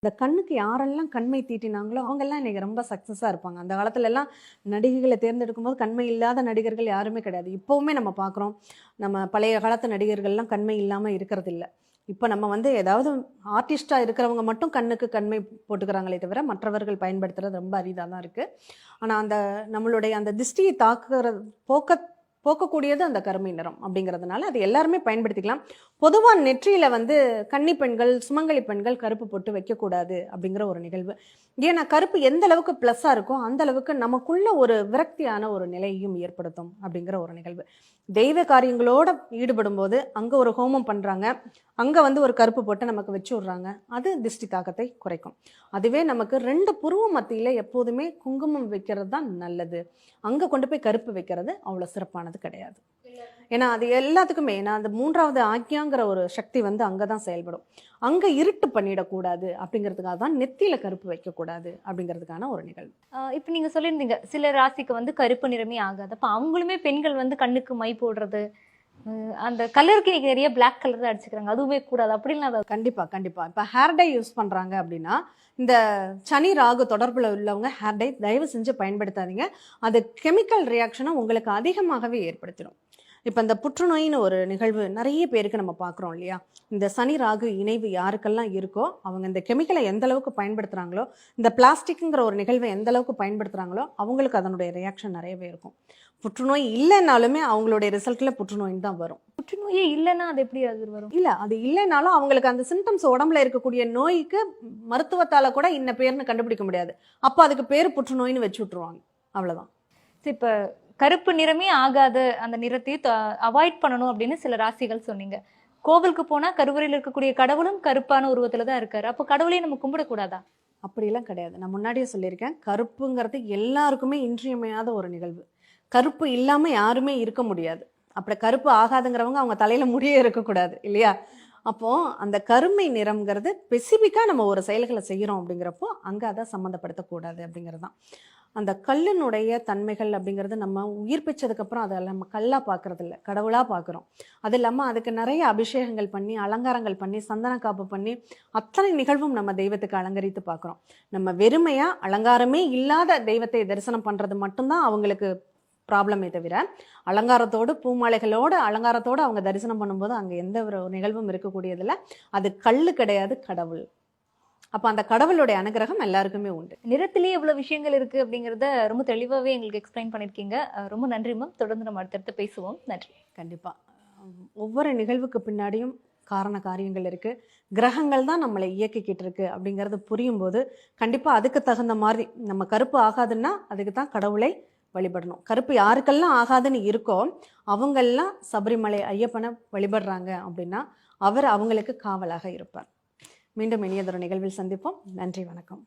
இந்த கண்ணுக்கு யாரெல்லாம் கண்மை தீட்டினாங்களோ அவங்கெல்லாம் இன்னைக்கு ரொம்ப சக்ஸஸாக இருப்பாங்க. அந்த காலத்துல எல்லாம் நடிகைகளை தேர்ந்தெடுக்கும் போது கண்மை இல்லாத நடிகர்கள் யாருமே கிடையாது. இப்போவுமே நம்ம பார்க்குறோம், நம்ம பழைய காலத்து நடிகர்கள்லாம் கண்மை இல்லாமல் இருக்கிறது இல்லை. இப்போ நம்ம ஏதாவது ஆர்டிஸ்டாக இருக்கிறவங்க மட்டும் கண்ணுக்கு கண்மை போட்டுக்கிறாங்களே தவிர மற்றவர்கள் பயன்படுத்துறது ரொம்ப அரிதாக தான் இருக்குது. ஆனால் அந்த நம்மளுடைய அந்த திஷ்டியை தாக்குறது போக்கக்கூடியது அந்த கருமை நிறம் அப்படிங்கிறதுனால அது எல்லாருமே பயன்படுத்திக்கலாம். பொதுவாக நெற்றியில் கன்னி பெண்கள், சுமங்கலி பெண்கள் கருப்பு போட்டு வைக்கக்கூடாது அப்படிங்கிற ஒரு நிகழ்வு. ஏன்னா கருப்பு எந்த அளவுக்கு ப்ளஸ்ஸாக இருக்கோ அந்த அளவுக்கு நமக்குள்ள ஒரு விரக்தியான ஒரு நிலையையும் ஏற்படுத்தும் அப்படிங்கிற ஒரு நிகழ்வு. தெய்வ காரியங்களோட ஈடுபடும் போது அங்கே ஒரு ஹோமம் பண்ணுறாங்க, அங்கே ஒரு கருப்பு போட்டு நமக்கு வச்சு விட்றாங்க, அது திஷ்டி தாக்கத்தை குறைக்கும். அதுவே நமக்கு 2 புருவ மத்தியில் எப்போதுமே குங்குமம் வைக்கிறது தான் நல்லது. அங்கே கொண்டு போய் கருப்பு வைக்கிறது அவ்வளோ சிறப்பானது கிடையாது. ஏன்னா அது எல்லாத்துக்குமே அந்த 3வது ஆக்ஞாங்கிற ஒரு சக்தி அங்கே தான் செயல்படும். அங்கே இருட்டு பண்ணிடக்கூடாது அப்படிங்கிறதுக்காக தான் நெத்தியில் கருப்பு வைக்கக்கூடாது அப்படிங்கிறதுக்கான ஒரு நிகழ்வு. இப்போ நீங்கள் சொல்லியிருந்தீங்க சில ராசிக்கு கருப்பு நிறமே ஆகாது. அப்போ அவங்களுமே பெண்கள் கண்ணுக்கு மை போடுறது, அந்த கலருக்கு இன்னைக்கு நிறைய பிளாக் கலர் தான் அடிச்சுக்கிறாங்க, அதுவுமே கூடாது அப்படின்னு? கண்டிப்பாக இப்போ ஹேர் டை யூஸ் பண்ணுறாங்க அப்படின்னா இந்த சனி ராகு தொடர்பில் உள்ளவங்க ஹேர் டை தயவு செஞ்சு பயன்படுத்தாதீங்க. அது கெமிக்கல் ரியாக்ஷனை உங்களுக்கு அதிகமாகவே ஏற்படுத்திடும். இப்போ இந்த புற்றுநோயின்னு ஒரு நிகழ்வு நிறைய பேருக்கு நம்ம பார்க்குறோம் இல்லையா? இந்த சனி ராகு இணைவு யாருக்கெல்லாம் இருக்கோ அவங்க இந்த கெமிக்கலை எந்த அளவுக்கு பயன்படுத்துகிறாங்களோ, இந்த பிளாஸ்டிக்குங்கிற ஒரு நிகழ்வை எந்த அளவுக்கு பயன்படுத்துகிறாங்களோ அவங்களுக்கு அதனுடைய ரியாக்ஷன் நிறையவே இருக்கும். புற்றுநோய் இல்லைனாலுமே அவங்களுடைய ரிசல்ட்டில் புற்றுநோயின்னு தான் வரும். புற்றுநோயே இல்லைன்னா அது எப்படி அது வரும்? இல்லை, அது இல்லைனாலும் அவங்களுக்கு அந்த சிம்டம்ஸ் உடம்புல இருக்கக்கூடிய நோய்க்கு மருத்துவத்தால் கூட இன்ன பேர்னு கண்டுபிடிக்க முடியாது. அப்போ அதுக்கு பேர் புற்றுநோயின்னு வச்சு விட்ருவாங்க, அவ்வளோதான். இப்போ கருப்பு நிறமே ஆகாத அந்த நிறத்தை அவாய்ட் பண்ணணும் அப்படின்னு சில ராசிகள் சொன்னீங்க. கோவிலுக்கு போனா கருவறையில் இருக்கக்கூடிய கடவுளும் கருப்பான உருவத்துல தான் இருக்காரு. அப்போ கடவுளையும் நம்ம கும்பிடக்கூடாதா? அப்படிலாம் கிடையாது. நான் முன்னாடியே சொல்லியிருக்கேன், கருப்புங்கிறது எல்லாருக்குமே இன்றியமையாத ஒரு நிகழ்வு. கருப்பு இல்லாம யாருமே இருக்க முடியாது. அப்படி கருப்பு ஆகாதுங்கிறவங்க அவங்க தலையில முடியே இருக்கக்கூடாது இல்லையா? அப்போ அந்த கருமை நிறம்ங்கிறது ஸ்பெசிஃபிக்காக நம்ம ஒரு செயல்களை செய்கிறோம் அப்படிங்கிறப்போ அங்கே அதை சம்மந்தப்படுத்தக்கூடாது அப்படிங்கிறது தான். அந்த கல்லினுடைய தன்மைகள் அப்படிங்கிறது நம்ம உயிர் பிச்சதுக்கப்புறம் அதை நம்ம கல்லாக பார்க்கறது இல்லை, கடவுளாக பார்க்குறோம். அது இல்லாமல் அதுக்கு நிறைய அபிஷேகங்கள் பண்ணி, அலங்காரங்கள் பண்ணி, சந்தன காப்பு பண்ணி, அத்தனை நிகழ்வும் நம்ம தெய்வத்துக்கு அலங்கரித்து பார்க்குறோம். நம்ம வெறுமையாக அலங்காரமே இல்லாத தெய்வத்தை தரிசனம் பண்ணுறது மட்டும்தான் அவங்களுக்கு ப்ராப்ளமே தவிர, அலங்காரத்தோடு பூமாலைகளோடு அலங்காரத்தோடு அவங்க தரிசனம் பண்ணும்போது அங்கே எந்த ஒரு நிகழ்வும் இருக்கக்கூடியதில்லை. அது கல் கிடையாது, கடவுள். அப்போ அந்த கடவுளுடைய அனுகிரகம் எல்லாருக்குமே உண்டு. நிறத்திலேயே இவ்வளோ விஷயங்கள் இருக்கு அப்படிங்கிறத ரொம்ப தெளிவாகவே எங்களுக்கு எக்ஸ்பிளைன் பண்ணியிருக்கீங்க. ரொம்ப நன்றி மேம். தொடர்ந்து நம்ம அடுத்தடுத்து பேசுவோம். நன்றி. கண்டிப்பாக ஒவ்வொரு நிகழ்வுக்கு பின்னாடியும் காரண காரியங்கள் இருக்குது. கிரகங்கள் தான் நம்மளை இயக்கிக்கிட்டு இருக்கு அப்படிங்கிறது புரியும் போது கண்டிப்பாக அதுக்கு தகுந்த மாதிரி நம்ம கருப்பு ஆகாதுன்னா அதுக்கு தான் கடவுளை வழிபடணும். கருப்பு யாருக்கெல்லாம் ஆகாதுன்னு இருக்கோ அவங்கெல்லாம் சபரிமலை ஐயப்பனை வழிபடுறாங்க அப்படின்னா அவர் அவங்களுக்கு காவலாக இருப்பார். மீண்டும் இனியதொரு நிகழ்வில் சந்திப்போம். நன்றி, வணக்கம்.